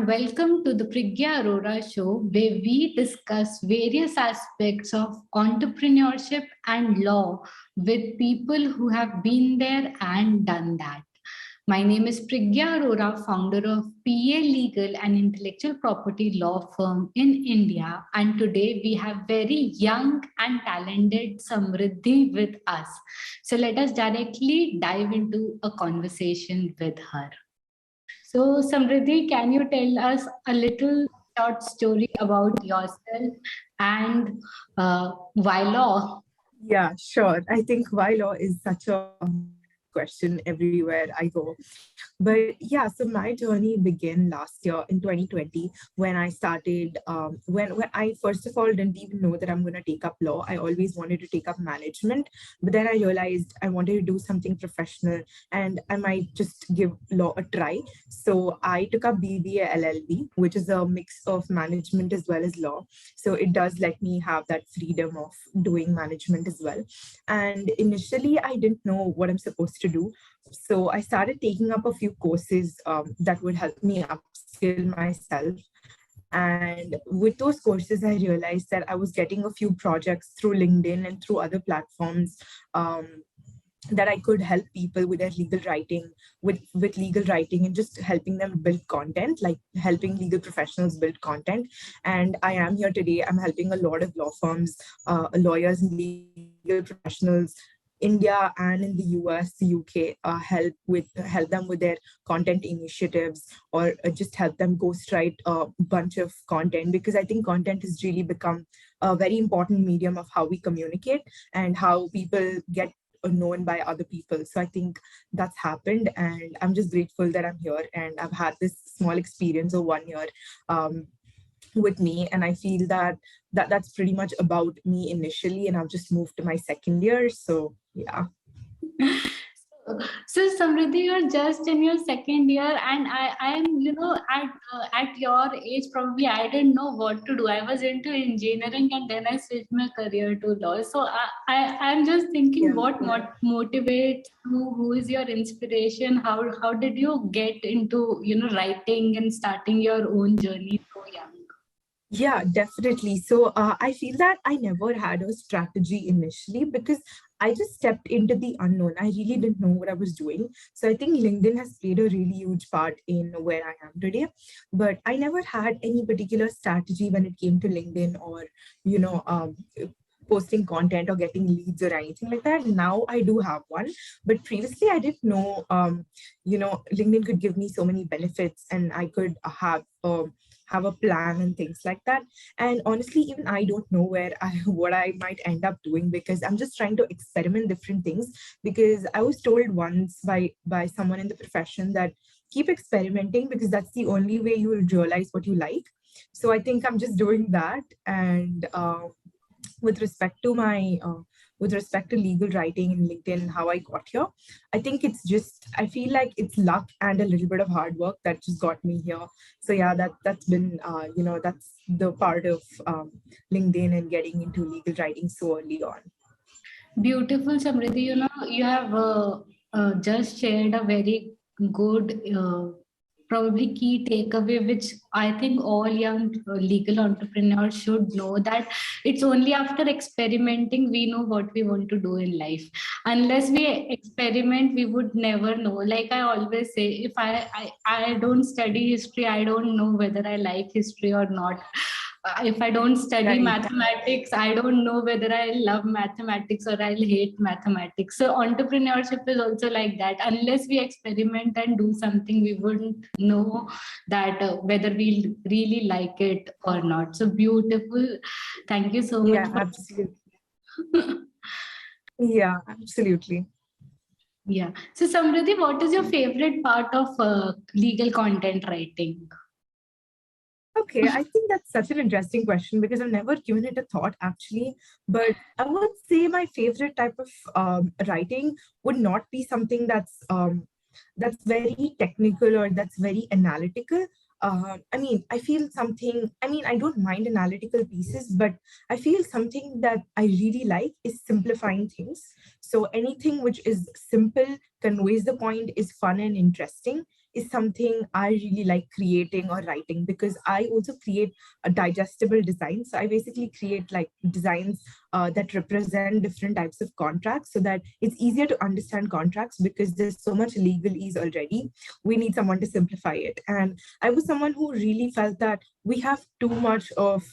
and welcome to the Prigya Arora Show, where we discuss various aspects of entrepreneurship and law with people who have been there and done that. My name is Prigya Arora, founder of PA Legal and Intellectual Property Law Firm in India. And today we have very young and talented Samriddhi with us. So let us directly dive into a conversation with her. So, Samriddhi, can you tell us a little short story about yourself and why law? Yeah, sure. I think why law is such a question everywhere I go. But yeah, so my journey began last year in 2020 when I started, when I first of all didn't even know that I'm going to take up law. I always wanted to take up management, but then I realized I wanted to do something professional and I might just give law a try. So I took up BBA LLB, which is a mix of management as well as law. So it does let me have that freedom of doing management as well. And initially, I didn't know what I'm supposed to do. So I started taking up a few courses that would help me upskill myself. And with those courses, I realized that I was getting a few projects through LinkedIn and through other platforms. That I could help people with their legal writing, with legal writing and just helping them build content, like helping legal professionals build content. And I am here today. I'm helping a lot of law firms, lawyers and legal professionals, India and in the US, the UK, help them with their content initiatives or just help them ghostwrite a bunch of content because I think content has really become a very important medium of how we communicate and how people get known by other people. So I think that's happened, and I'm just grateful that I'm here and I've had this small experience of 1 year with me, and I feel that's pretty much about me initially, and I've just moved to my second year. So yeah. So, Samriddhi, you're just in your second year, and I'm, at your age, probably I didn't know what to do. I was into engineering, and then I switched my career to law. So, I'm just thinking, what motivates you? Who is your inspiration? How did you get into, writing and starting your own journey so young? Yeah, definitely. So I feel that I never had a strategy initially because I just stepped into the unknown. I really didn't know what I was doing. So I think LinkedIn has played a really huge part in where I am today. But I never had any particular strategy when it came to LinkedIn or, you know, posting content or getting leads or anything like that. Now I do have one, but previously I didn't know, LinkedIn could give me so many benefits and I could have a plan and things like that. And honestly, even I don't know what I might end up doing because I'm just trying to experiment different things. Because I was told once by someone in the profession that keep experimenting because that's the only way you will realize what you like. So I think I'm just doing that. And with respect to my with respect to legal writing and LinkedIn, how I got here, I think I feel like it's luck and a little bit of hard work that just got me here. So yeah, that's been that's the part of LinkedIn and getting into legal writing so early on. Beautiful, Samriddhi. You have just shared a very good, probably key takeaway, which I think all young legal entrepreneurs should know, that it's only after experimenting we know what we want to do in life. Unless we experiment, we would never know. Like I always say, if I don't study history, I don't know whether I like history or not. If I don't study Right. mathematics, I don't know whether I love mathematics or I'll hate mathematics. So entrepreneurship is also like that. Unless we experiment and do something, we wouldn't know that whether we really like it or not. So beautiful. Thank you so much Yeah, for. absolutely. Yeah, absolutely. Yeah. So Samriddhi, what is your favorite part of legal content writing? Okay, I think that's such an interesting question because I've never given it a thought actually. But I would say my favorite type of writing would not be something that's very technical or that's very analytical. I mean, I feel something. I mean, I don't mind analytical pieces, but I feel something that I really like is simplifying things. So anything which is simple, conveys the point, is fun and interesting, is something I really like creating or writing, because I also create a digestible design. So I basically create like designs that represent different types of contracts, so that it's easier to understand contracts, because there's so much legalese already. We need someone to simplify it. And I was someone who really felt that we have too much of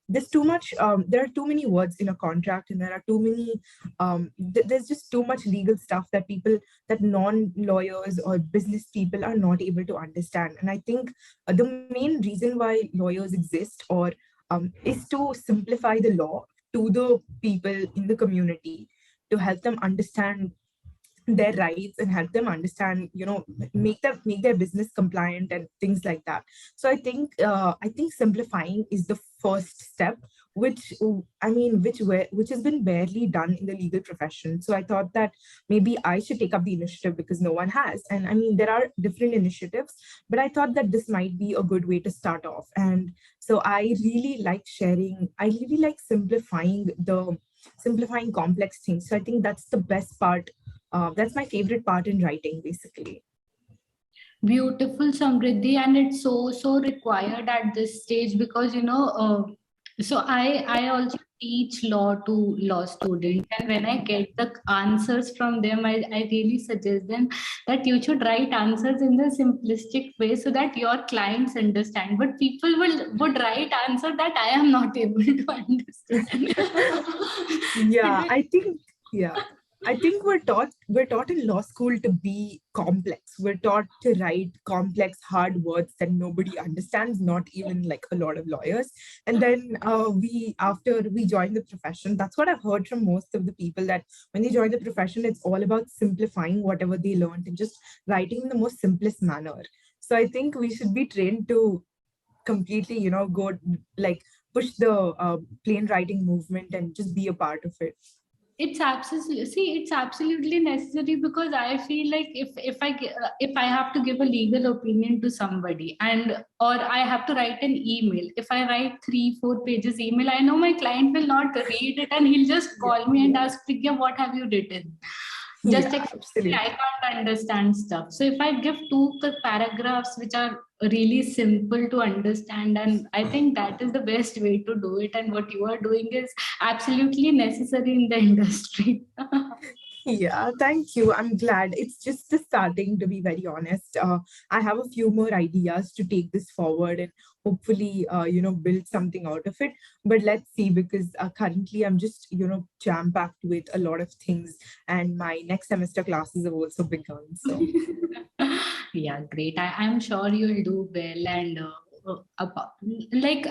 there's too much there are too many words in a contract, and there are too many there's just too much legal stuff that people, that non-lawyers or business people are not able to understand. And I think the main reason why lawyers exist, or is to simplify the law to the people in the community, to help them understand their rights and help them understand, make their business compliant and things like that. So I think simplifying is the first step, which which has been barely done in the legal profession. So I thought that maybe I should take up the initiative, because no one has. And I mean, there are different initiatives, but I thought that this might be a good way to start off. And so I really like simplifying complex things. So I think that's the best part. That's my favorite part in writing, basically. Beautiful, Samriddhi, and it's so required at this stage, because so I also teach law to law students, and when I get the answers from them, I really suggest them that you should write answers in the simplistic way so that your clients understand. But people would write answer that I am not able to understand. Yeah, I think we're taught in law school to be complex. We're taught to write complex, hard words that nobody understands, not even like a lot of lawyers. And then after we join the profession, that's what I've heard from most of the people, that when they join the profession, it's all about simplifying whatever they learned and just writing in the most simplest manner. So I think we should be trained to completely, go like push the plain writing movement and just be a part of it. It's absolutely necessary, because I feel like if I have to give a legal opinion to somebody, and or I have to write an email, if I write 3-4 pages email, I know my client will not read it, and he'll just call me and ask, Prigya, what have you written? Just Yeah, exactly, I absolutely. can't understand stuff. So if I give two paragraphs which are really simple to understand, and I think that is the best way to do it. And what you are doing is absolutely necessary in the industry. Yeah, thank you. I'm glad. It's just the starting, to be very honest. I have a few more ideas to take this forward and hopefully, build something out of it. But let's see, because currently I'm just, jam-packed with a lot of things, and my next semester classes have also begun. So. Yeah, great. I'm sure you'll do well. And like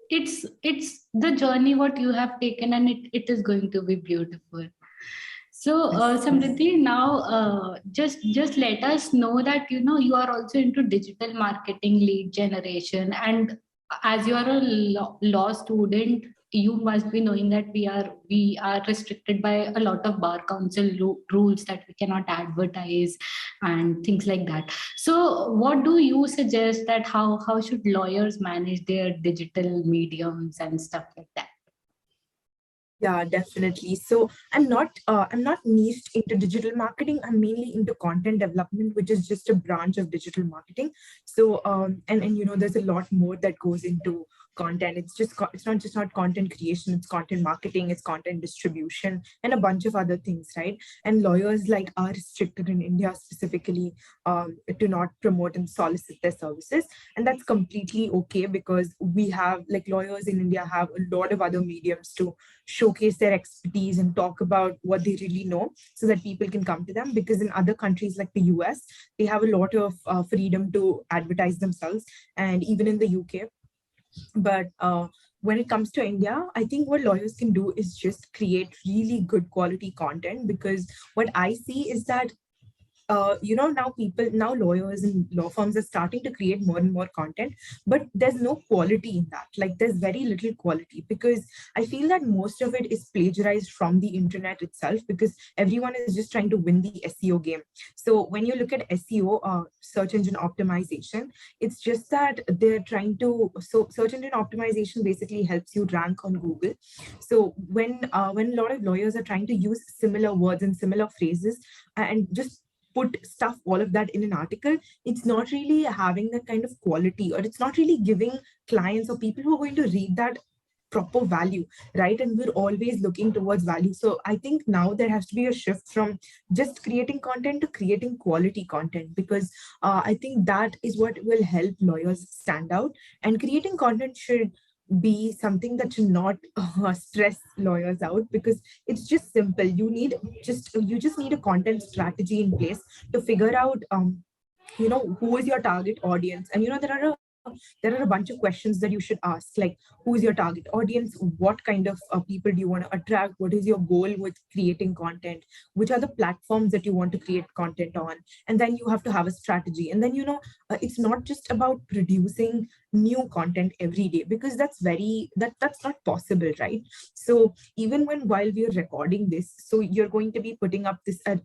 it's the journey what you have taken, and it is going to be beautiful. So, Yes, yes. Samriddhi, now just let us know that you are also into digital marketing, lead generation, and as you are a law student, you must be knowing that we are restricted by a lot of bar council rules, that we cannot advertise and things like that. So, what do you suggest, that how should lawyers manage their digital mediums and stuff like that? Yeah, definitely. So I'm not niched into digital marketing. I'm mainly into content development, which is just a branch of digital marketing. So and there's a lot more that goes into content. It's not just not content creation, it's content marketing, it's content distribution, and a bunch of other things, right? And lawyers like are restricted in India specifically to not promote and solicit their services. And that's completely okay, because we have, like, lawyers in India have a lot of other mediums to showcase their expertise and talk about what they really know, so that people can come to them. Because in other countries like the US, they have a lot of freedom to advertise themselves, and even in the UK. But when it comes to India, I think what lawyers can do is just create really good quality content. Because what I see is that now lawyers and law firms are starting to create more and more content, but there's no quality in that. Like, there's very little quality, because I feel that most of it is plagiarized from the internet itself, because everyone is just trying to win the SEO game. So when you look at SEO, search engine optimization, it's just that they're trying to, so search engine optimization basically helps you rank on Google. So when a lot of lawyers are trying to use similar words and similar phrases and just put stuff, all of that in an article, it's not really having that kind of quality, or it's not really giving clients or people who are going to read that proper value, right? And we're always looking towards value. So I think now there has to be a shift from just creating content to creating quality content, because I think that is what will help lawyers stand out. And creating content should be something that should not stress lawyers out, because it's just simple. You just need a content strategy in place to figure out who is your target audience. And there are a bunch of questions that you should ask, like who is your target audience, what kind of people do you want to attract, what is your goal with creating content, which are the platforms that you want to create content on. And then you have to have a strategy. And then it's not just about producing new content every day, because that's not possible, right? So even while we are recording this, so you're going to be putting up this as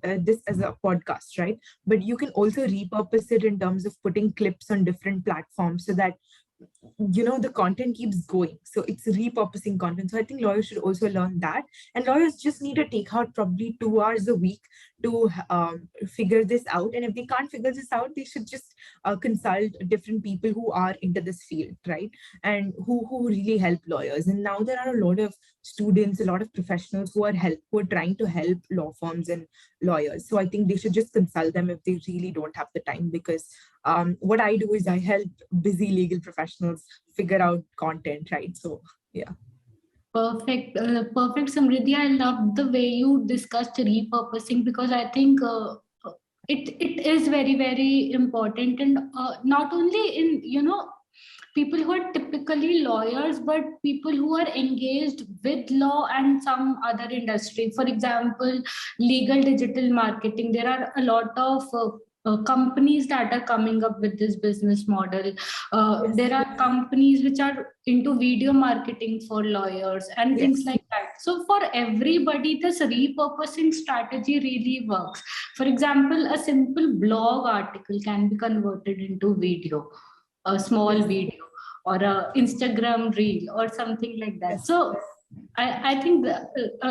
a podcast, right? But you can also repurpose it in terms of putting clips on different platforms, so that the content keeps going. So it's repurposing content. So I think lawyers should also learn that. And lawyers just need to take out probably 2 hours a week to figure this out. And if they can't figure this out, they should just consult different people who are into this field, right? And who really help lawyers. And now there are a lot of students, a lot of professionals who are trying to help law firms and lawyers. So I think they should just consult them if they really don't have the time, because what I do is I help busy legal professionals figure out content, right? So yeah. Perfect, Samriddhi. I love the way you discussed repurposing, because I think it is very, very important. And not only in, people who are typically lawyers, but people who are engaged with law and some other industry. For example, legal digital marketing. There are a lot of companies that are coming up with this business model. Yes. There are companies which are into video marketing for lawyers and Yes. things like that. So for everybody, this repurposing strategy really works. For example, a simple blog article can be converted into video, a small video, or a Instagram reel or something like that. So I think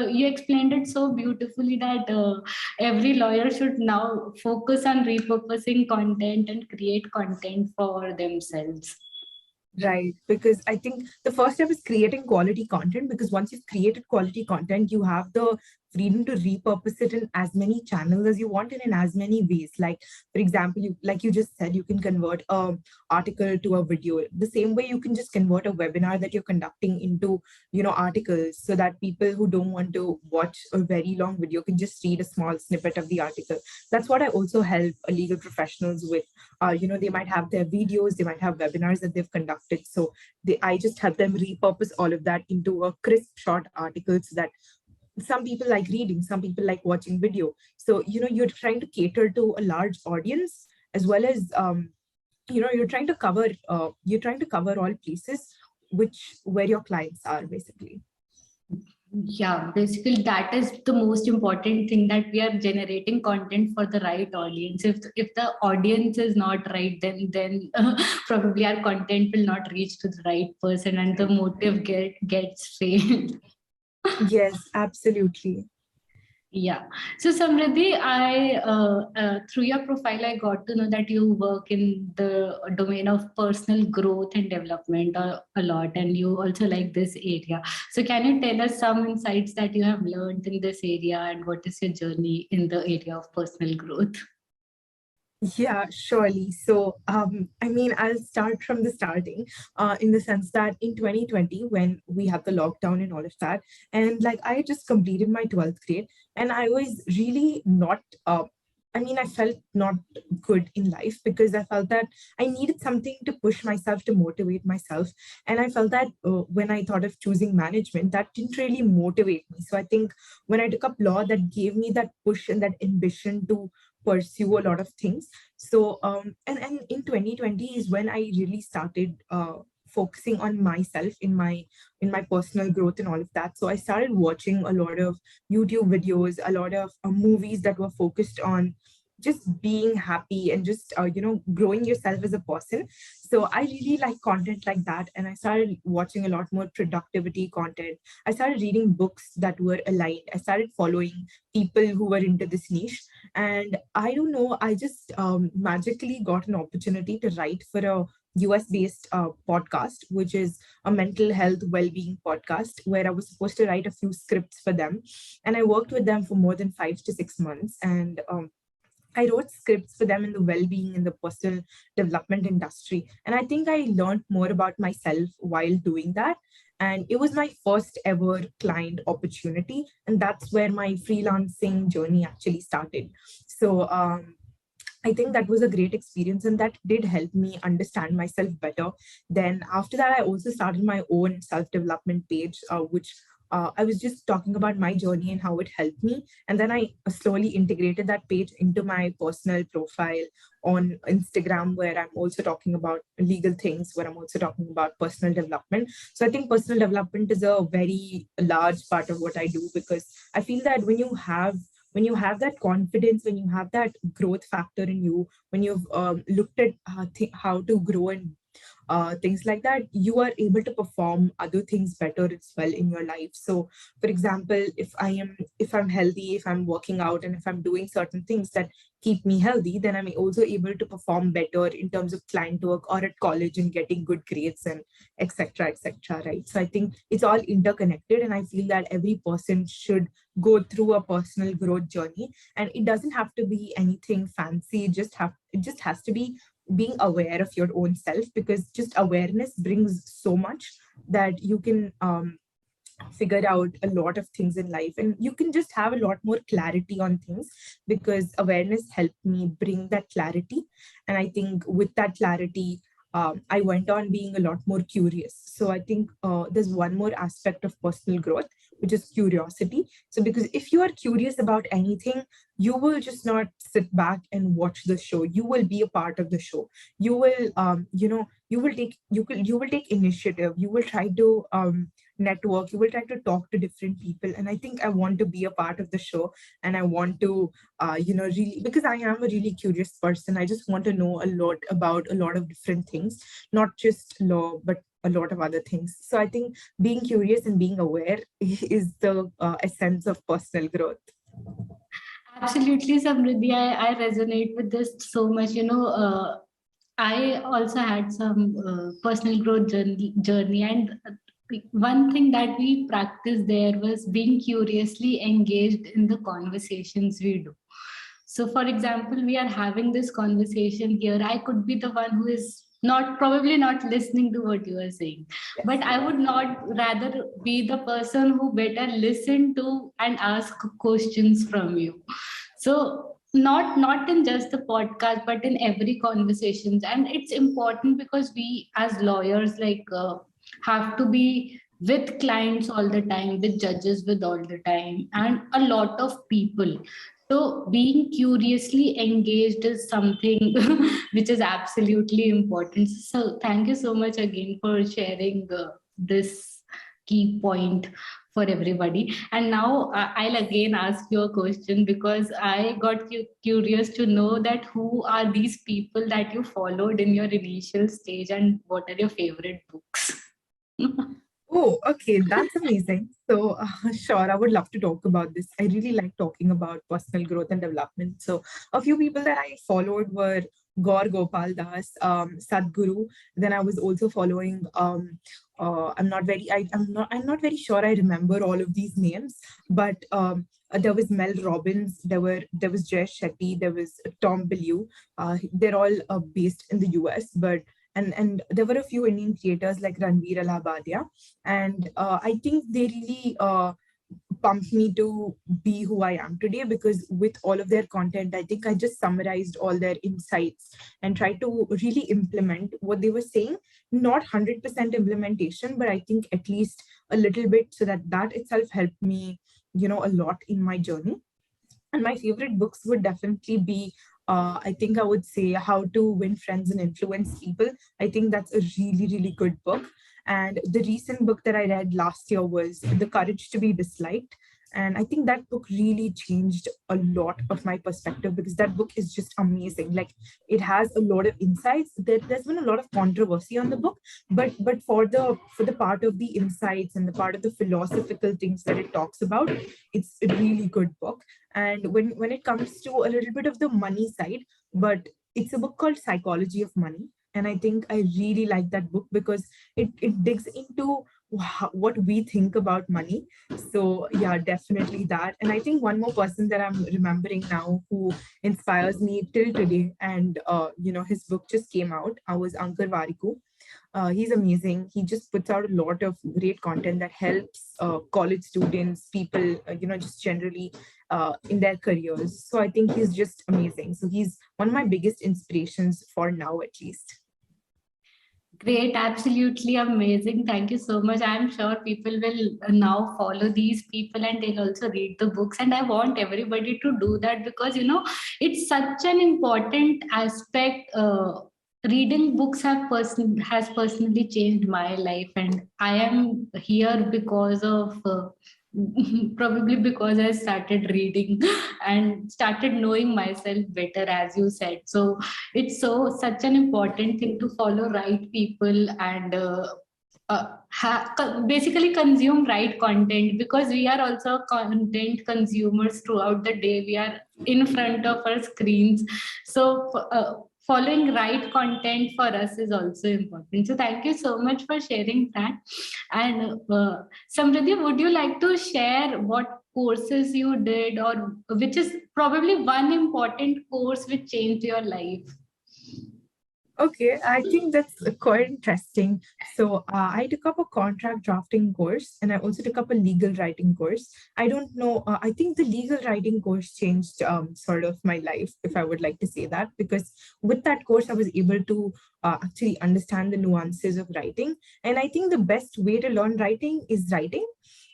you explained it so beautifully that every lawyer should now focus on repurposing content and create content for themselves. Right, because I think the first step is creating quality content, because once you've created quality content, you have the freedom to repurpose it in as many channels as you want and in as many ways. Like, for example, like you just said, you can convert an article to a video. The same way you can just convert a webinar that you're conducting into, articles, so that people who don't want to watch a very long video can just read a small snippet of the article. That's what I also help legal professionals with. They might have their videos, they might have webinars that they've conducted. So I just help them repurpose all of that into a crisp, short article, so that some people like reading, some people like watching video. So, you're trying to cater to a large audience, as well as, you're trying to cover all places where your clients are, basically. Yeah, basically that is the most important thing, that we are generating content for the right audience. If the audience is not right, then probably our content will not reach to the right person, and the motive gets failed. Yes, absolutely. Yeah. So Samriddhi, through your profile, I got to know that you work in the domain of personal growth and development a lot, and you also like this area. So can you tell us some insights that you have learned in this area, and what is your journey in the area of personal growth? Yeah, surely. So, I'll start from the starting, in the sense that in 2020, when we had the lockdown and all of that, and like I just completed my 12th grade, and I was really not, I felt not good in life, because I felt that I needed something to push myself, to motivate myself. And I felt that when I thought of choosing management, that didn't really motivate me. So I think when I took up law, that gave me that push and that ambition to pursue a lot of things. So and in 2020 is when I really started focusing on myself in my personal growth and all of that. So I started watching a lot of YouTube videos, a lot of movies that were focused on just being happy and just growing yourself as a person. So I really like content like that, and I started watching a lot more productivity content. I started reading books that were aligned. I started following people who were into this niche, and I don't know, I just magically got an opportunity to write for a US based podcast, which is a mental health well-being podcast, where I was supposed to write a few scripts for them. And I worked with them for more than 5 to 6 months. And I wrote scripts for them in the well-being in the personal development industry. And I think I learned more about myself while doing that. And it was my first ever client opportunity. And that's where my freelancing journey actually started. So I think that was a great experience, and that did help me understand myself better. Then after that, I also started my own self-development page, which I was just talking about my journey and how it helped me. And then I slowly integrated that page into my personal profile on Instagram, where I'm also talking about legal things, where I'm also talking about personal development. So I think personal development is a very large part of what I do, because I feel that when you have that confidence, when you have that growth factor in you, when you've looked at how to grow and things like that, you are able to perform other things better as well in your life. So for example, if I'm healthy, if I'm working out, and if I'm doing certain things that keep me healthy, then I'm also able to perform better in terms of client work or at college and getting good grades and etc etc, right? So I think it's all interconnected, and I feel that every person should go through a personal growth journey, and it doesn't have to be anything fancy. It just has to be being aware of your own self, because just awareness brings so much that you can figure out a lot of things in life, and you can just have a lot more clarity on things, because awareness helped me bring that clarity. And I think with that clarity, I went on being a lot more curious. So I think there's one more aspect of personal growth, which is curiosity. So because if you are curious about anything, you will just not sit back and watch the show. You will be a part of the show. You will you will take initiative. You will try to network. You will try to talk to different people. And I think I want to be a part of the show, and I want to really, because I am a really curious person. I just want to know a lot about a lot of different things, not just law, but a lot of other things. So I think being curious and being aware is the essence of personal growth. Absolutely, Samriddhi. I resonate with this so much. I also had some personal growth journey, and one thing that we practiced there was being curiously engaged in the conversations we do. So, for example, we are having this conversation here. I could be the one who is not probably not listening to what you are saying, but I would not rather be the person who better listen to and ask questions from you. So not in just the podcast, but in every conversations, and it's important because we as lawyers have to be with clients all the time, with judges with all the time, and a lot of people. So being curiously engaged is something which is absolutely important. So thank you so much again for sharing this key point for everybody. And now I'll again ask you a question, because I got curious to know that who are these people that you followed in your initial stage, and what are your favorite books? Oh, okay, that's amazing. So, sure, I would love to talk about this. I really like talking about personal growth and development. So, a few people that I followed were Gaur Gopal Das, Sadhguru. Then I was also following. I'm not very sure I remember all of these names, but there was Mel Robbins. There was Jay Shetty. There was Tom Bellew. They're all based in the US, but and there were a few Indian creators like Ranveer Allahabadia, and I think they really pumped me to be who I am today, because with all of their content, I think I just summarized all their insights and tried to really implement what they were saying. Not 100% implementation, but I think at least a little bit, so that itself helped me, a lot in my journey. And my favorite books would definitely be, I think I would say, How to Win Friends and Influence People. I think that's a really, really good book. And the recent book that I read last year was The Courage to Be Disliked. And I think that book really changed a lot of my perspective, because that book is just amazing. Like, it has a lot of insights. There's been a lot of controversy on the book, but for the part of the insights and the part of the philosophical things that it talks about, it's a really good book. And when it comes to a little bit of the money side, but it's a book called Psychology of Money. And I think I really like that book because it digs into what we think about money. So yeah, definitely that. And I think one more person that I'm remembering now who inspires me till today, and his book just came out, was Ankar Variku. He's amazing. He just puts out a lot of great content that helps college students, people, just generally in their careers. So I think he's just amazing. So he's one of my biggest inspirations for now, at least. Great, absolutely amazing. Thank you so much. I'm sure people will now follow these people and they'll also read the books. And I want everybody to do that because, it's such an important aspect. Reading books has personally changed my life, and I am here because of probably because I started reading and started knowing myself better, as you said. So it's such an important thing to follow right people and basically consume right content, because we are also content consumers throughout the day. We are in front of our screens, so following right content for us is also important. So thank you so much for sharing that. And Samriddhi, would you like to share what courses you did, or which is probably one important course which changed your life? Okay, I think that's quite interesting. So I took up a contract drafting course, and I also took up a legal writing course. I don't know. I think the legal writing course changed sort of my life, if I would like to say that, because with that course, I was able to actually understand the nuances of writing. And I think the best way to learn writing is writing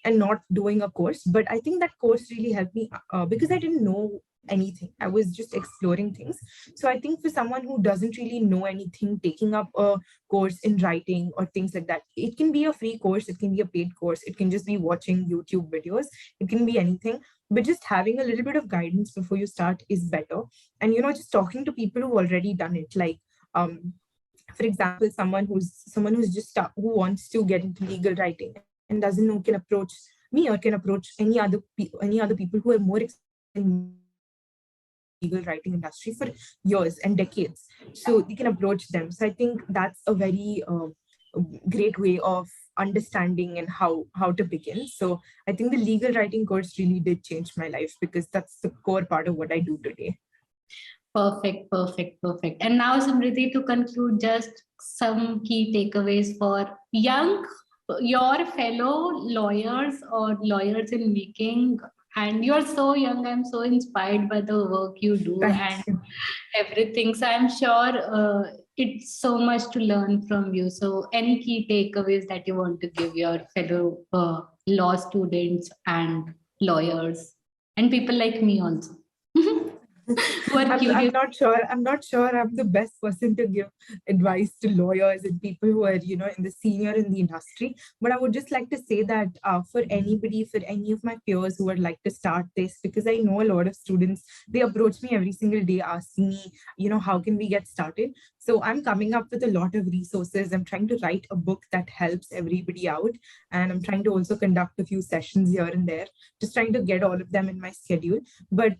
and not doing a course. But I think that course really helped me because I didn't know anything. I was just exploring things. So I think for someone who doesn't really know anything, taking up a course in writing or things like that, it can be a free course, it can be a paid course, it can just be watching YouTube videos, it can be anything. But just having a little bit of guidance before you start is better. And just talking to people who've already done it, like for example, someone who's just who wants to get into legal writing and doesn't know, can approach me or can approach any other people who are more experienced legal writing industry for years and decades, so they can approach them. So I think that's a very great way of understanding and how to begin. So I think the legal writing course really did change my life, because that's the core part of what I do today. Perfect, perfect, perfect. And now, Samriddhi, to conclude, just some key takeaways for your fellow lawyers or lawyers in making. And you're so young. I'm so inspired by the work you do Thank and you. everything. So I'm sure it's so much to learn from you. So, any key takeaways that you want to give your fellow law students and lawyers and people like me also? Who are I'm curious. not sure. I'm not sure I'm the best person to give advice to lawyers and people who are, in the senior in the industry. But I would just like to say that for anybody, for any of my peers who would like to start this, because I know a lot of students, they approach me every single day asking me, how can we get started? So I'm coming up with a lot of resources. I'm trying to write a book that helps everybody out. And I'm trying to also conduct a few sessions here and there, just trying to get all of them in my schedule. But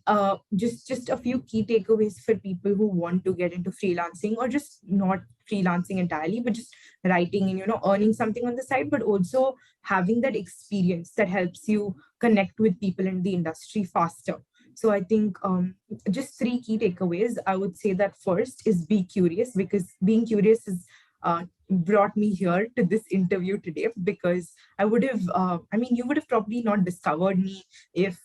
just a few key takeaways for people who want to get into freelancing, or just not freelancing entirely, but just writing and earning something on the side, but also having that experience that helps you connect with people in the industry faster. So I think just three key takeaways. I would say that first is be curious, because being curious is brought me here to this interview today, because I would have, you would have probably not discovered me if,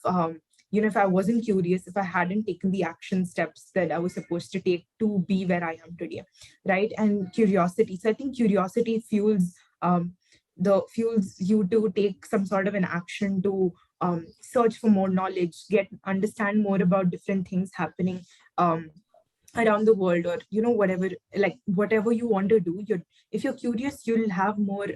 if I wasn't curious, if I hadn't taken the action steps that I was supposed to take to be where I am today, right? And curiosity. So I think curiosity fuels you to take some sort of an action to search for more knowledge, understand more about different things happening around the world, or whatever, like whatever you want to do, if you're curious, you'll have more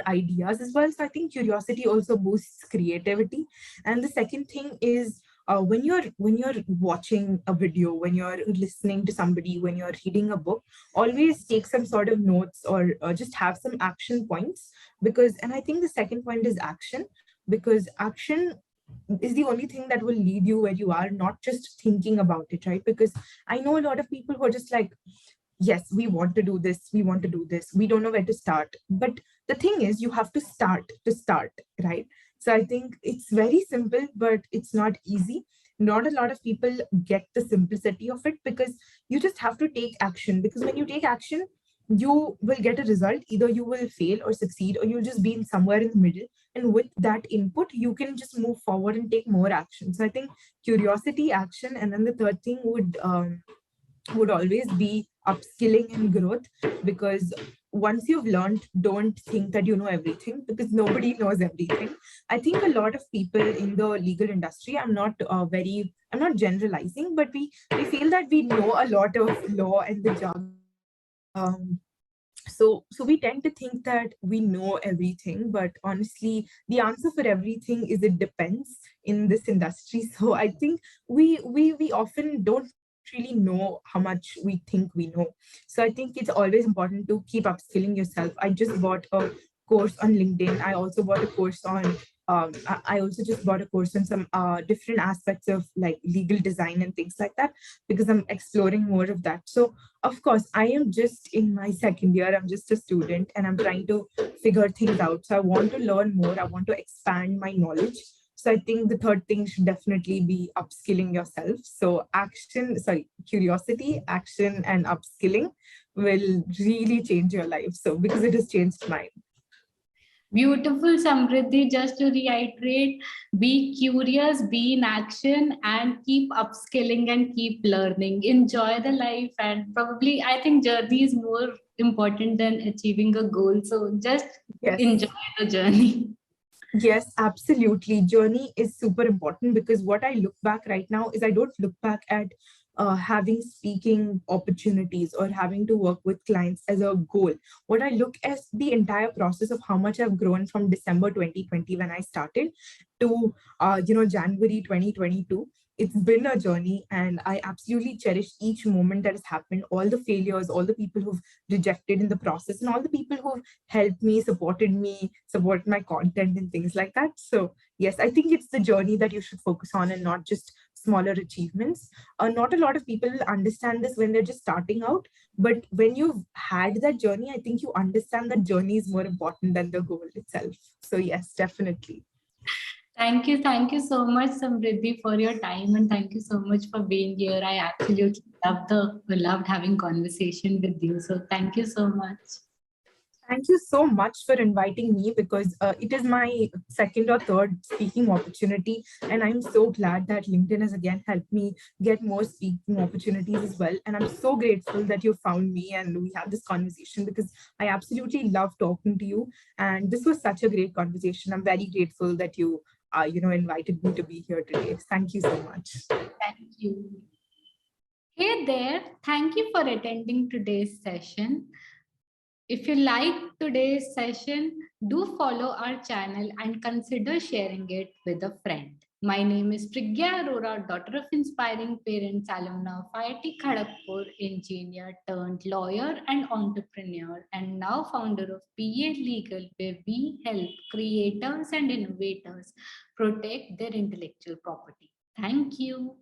ideas as well. So I think curiosity also boosts creativity. And the second thing is, when you're watching a video, when you're listening to somebody, when you're reading a book, always take some sort of notes, or just have some action points. Because, and I think the second point is action, because action is the only thing that will lead you where you are, not just thinking about it, right? Because I know a lot of people who are just like, yes, we want to do this, we want to do this, we don't know where to start. But the thing is, you have to start, right? So I think it's very simple, but it's not easy. Not a lot of people get the simplicity of it, because you just have to take action. Because when you take action, you will get a result. Either you will fail or succeed, or you'll just be in somewhere in the middle. And with that input, you can just move forward and take more action. So I think curiosity, action, and then the third thing would always be upskilling and growth. Because once you've learned, don't think that you know everything, because nobody knows everything. I think a lot of people in the legal industry, I'm not generalizing, but we feel that we know a lot of law and the jargon. um, so we tend to think that we know everything, but honestly the answer for everything is it depends in this industry. So I think we often don't really know how much we think we know. So I think it's always important to keep upskilling yourself. I just bought a course on LinkedIn. I also bought a course on I also just bought a course on some different aspects of like legal design and things like that, because I'm exploring more of that. So of course, I am just in my second year. I'm just a student and I'm trying to figure things out. So I want to learn more. I want to expand my knowledge. So I think the third thing should definitely be upskilling yourself. So curiosity, action, and upskilling will really change your life. So because it has changed mine. Beautiful, Samriddhi. Just to reiterate, be curious, be in action, and keep upskilling and keep learning. Enjoy the life, and probably I think journey is more important than achieving a goal. So just Yes. enjoy the journey. Yes, absolutely. Journey is super important, because what I look back right now is I don't look back at having speaking opportunities or having to work with clients as a goal. What I look as the entire process of how much I've grown from December 2020 when I started to January 2022. It's been a journey, and I absolutely cherish each moment that has happened, all the failures, all the people who've rejected in the process, and all the people who've helped me, supported my content and things like that. So yes, I think it's the journey that you should focus on, and not just smaller achievements. Not a lot of people understand this when they're just starting out, but when you've had that journey, I think you understand that journey is more important than the goal itself. So yes, definitely. Thank you so much, Samriddhi, for your time, and thank you so much for being here. I absolutely loved having conversation with you. So thank you so much. Thank you so much for inviting me, because it is my second or third speaking opportunity. And I'm so glad that LinkedIn has again helped me get more speaking opportunities as well. And I'm so grateful that you found me and we had this conversation, because I absolutely love talking to you. And this was such a great conversation. I'm very grateful that you, invited me to be here today. Thank you so much. Thank you. Hey there, thank you for attending today's session. If you like today's session, do follow our channel and consider sharing it with a friend. My name is Prigya Arora, daughter of inspiring parents, alumna of IIT Kharagpur, engineer turned lawyer and entrepreneur, and now founder of PA Legal, where we help creators and innovators protect their intellectual property. Thank you.